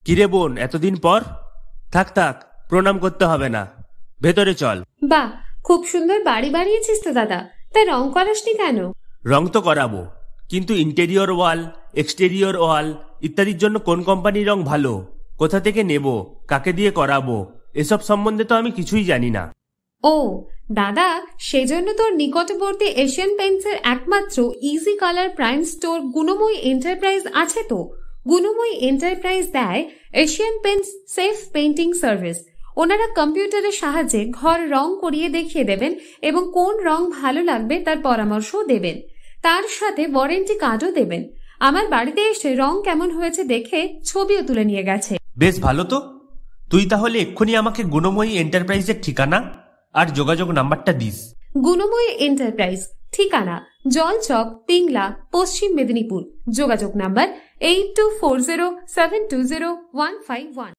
কিরে বোন, এতদিন পর? থাক থাক, প্রণাম করতে হবে না, ভেতরে চল। বাহ, খুব সুন্দর বাড়ি বানিয়েছিস তো দাদা, তাই রং করাসনি কেন? রং তো করাবো, কিন্তু ইন্টেরিয়র ওয়াল, এক্সটেরিয়র ওয়াল ইত্যাদির জন্য কোন কোম্পানির রং ভালো, কোথা থেকে নেব, কাকে দিয়ে করাবো, এসব সম্বন্ধে তো আমি কিছুই জানি না। ও দাদা, সেজন্য তোর নিকটবর্তী এশিয়ান পেইন্টসের একমাত্র easy colour prime store Gunamoyee enterprise আছে তো। গুণময়ী এন্টারপ্রাইজ দেয় Asian Paints safe painting service. ওনারা কম্পিউটারের সাহায্যে ঘর রং করিয়ে দেখিয়ে দেবেন এবং কোন রং ভালো লাগবে তার পরামর্শও দেবেন। তার সাথে ওয়ারেন্টি কার্ডও দেবেন। আমার বাড়িতে এসে রং কেমন হয়েছে দেখে ছবিও তুলে নিয়ে গেছে। বেশ ভালো তো। তুই তাহলে এক্ষুনি আমাকে গুণময়ী এন্টারপ্রাইজের ঠিকানা আর যোগাযোগ নাম্বারটা দিস। গুণময়ী এন্টারপ্রাইজ, ঠিকানা জলচক, পিংলা, পশ্চিম মেদিনীপুর। যোগাযোগ নাম্বার 8240720151।